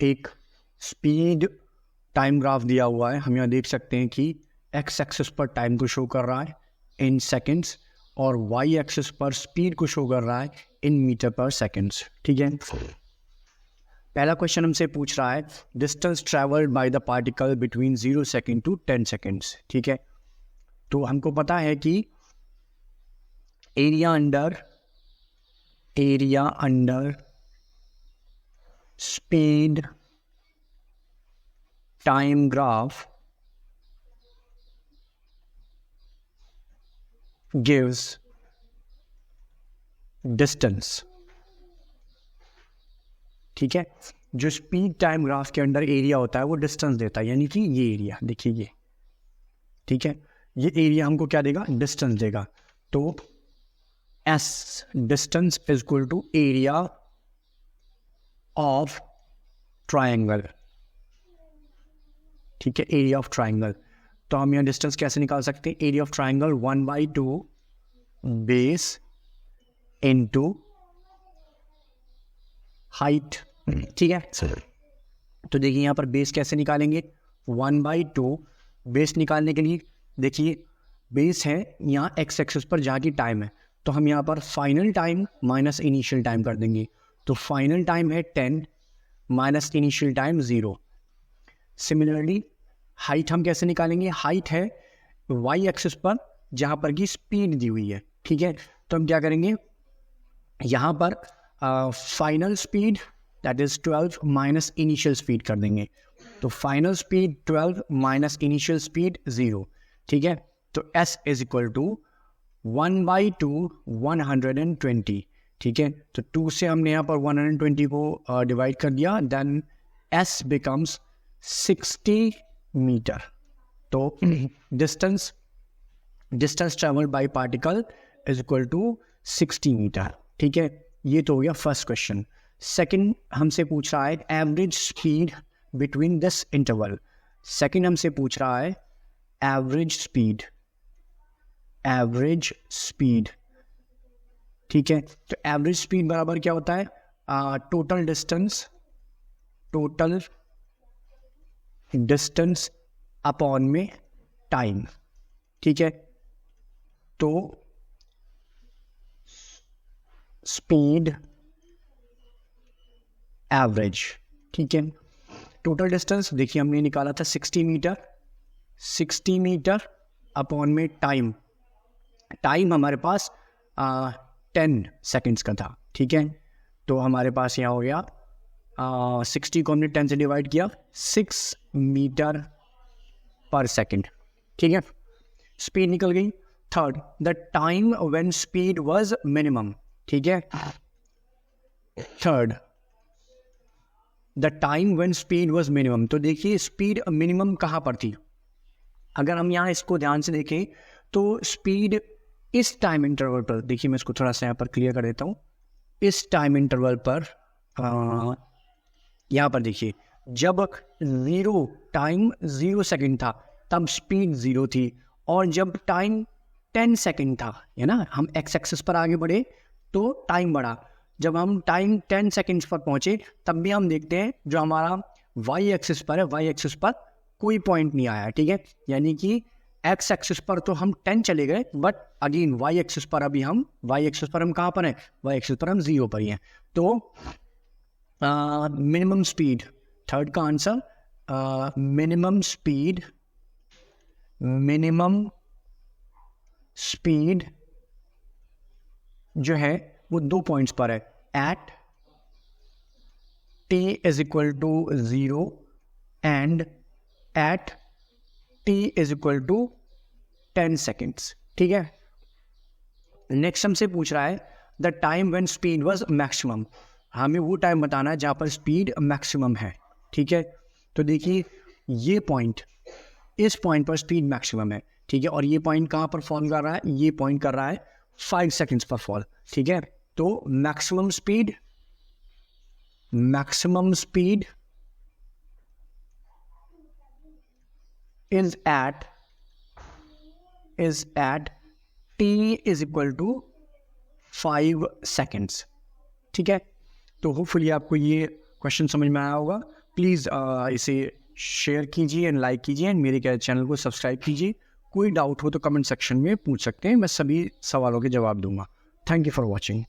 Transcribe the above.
एक speed time graph दिया हुआ है। हम यहाँ देख सकते हैं कि एक्स एक्सिस पर टाइम को शो कर रहा है इन सेकंड्स और वाई एक्सिस पर स्पीड को शो कर रहा है इन मीटर पर सेकंड्स। ठीक है, पहला क्वेश्चन हमसे पूछ रहा है distance travelled by the particle between 0 second to 10 seconds. ठीक है, तो हमको पता है कि area under speed time graph gives distance. ठीक है, जो स्पीड टाइम ग्राफ के अंदर एरिया होता है वो डिस्टेंस देता है, यानी कि ये एरिया देखिए ये। ठीक है, ये एरिया हमको क्या देगा, डिस्टेंस देगा। तो s distance is equal to area of triangle. ठीक है, एरिया ऑफ ट्रायंगल। तो हम यहाँ डिस्टेंस कैसे निकाल सकते हैं, area of triangle 1/2 base into height. ठीक है, तो देखिए यहाँ पर बेस कैसे निकालेंगे, 1/2 बेस निकालने के लिए देखिए बेस है यहाँ एक्स एक्सिस पर जहाँ की टाइम है, तो हम यहाँ पर final time minus initial time कर देंगे। तो फाइनल टाइम है 10 minus initial time 0। Similarly height हम कैसे निकालेंगे, हाइट है वाई एक्सिस पर जहाँ पर की स्पीड दी हुई है। ठीक है, तो हम क्या करेंगे, यहाँ पर final speed that is 12 minus initial speed कर देंगे। तो final speed 12 minus initial speed 0। ठीक है, तो s इज इक्वल टू 1/2 120। ठीक है, तो 2 से हमने यहाँ पर 120 को डिवाइड कर दिया, देन s बिकम्स 60 मीटर। तो distance travelled by particle is equal to 60 metre. ठीक है, ये तो हो गया फर्स्ट क्वेश्चन। सेकंड हमसे पूछ रहा है average speed between this interval. Second हमसे पूछ रहा है एवरेज स्पीड। ठीक है, तो एवरेज स्पीड बराबर क्या होता है, टोटल डिस्टेंस अपॉन में टाइम। ठीक है, तो स्पीड एवरेज। ठीक है, टोटल डिस्टेंस देखिए हमने निकाला था 60 मीटर अपॉन में टाइम हमारे पास 10 सेकेंड्स का था। ठीक है, तो हमारे पास यहाँ हो गया 60 को हमने 10 से डिवाइड किया, 6 मीटर पर सेकेंड। ठीक है, स्पीड निकल गई। Third the time when speed was minimum. ठीक है, third the time when speed was minimum. तो देखिए स्पीड मिनिमम कहाँ पर थी, अगर हम यहाँ इसको ध्यान से देखें तो स्पीड इस टाइम इंटरवल पर, देखिए मैं इसको थोड़ा सा यहाँ पर क्लियर कर देता हूँ, इस टाइम इंटरवल पर यहाँ पर देखिए जब 0 सेकेंड था तब स्पीड 0 थी, और जब टाइम 10 सेकेंड था, है ना, हम एक्स एक्सिस पर आगे बढ़े तो टाइम बढ़ा। जब हम टाइम 10 सेकेंड्स पर पहुंचे तब भी हम देखते हैं जो हमारा वाई एक्सिस पर है, वाई एक्सिस पर कोई पॉइंट नहीं आया। ठीक है, यानी कि एक्स एक्सिस पर तो हम 10 चले गए, बट अगेन वाई एक्सिस पर हम कहाँ पर हैं, वाई एक्सिस पर हम 0 पर ही हैं। तो मिनिमम स्पीड, थर्ड का आंसर मिनिमम स्पीड जो है वो 2 पॉइंट्स पर है, at t is equal to 0 and at t is equal to 10 seconds. ठीक है, नेक्स्ट हमसे पूछ रहा है the time when speed was maximum. हमें वो टाइम बताना है जहाँ पर स्पीड मैक्सिमम है। ठीक है, तो देखिए ये पॉइंट, इस पॉइंट पर स्पीड मैक्सिमम है। ठीक है, और ये पॉइंट कहाँ पर फॉल कर रहा है, ये पॉइंट कर रहा है 5 सेकेंड्स पर फॉल। ठीक है, तो maximum speed is at t is equal to 5 seconds. ठीक है, तो होपफुली आपको ये क्वेश्चन समझ में आया होगा। प्लीज़ इसे शेयर कीजिए एंड लाइक कीजिए एंड मेरे चैनल को सब्सक्राइब कीजिए। कोई डाउट हो तो कमेंट सेक्शन में पूछ सकते हैं, मैं सभी सवालों के जवाब दूंगा। Thank you for watching.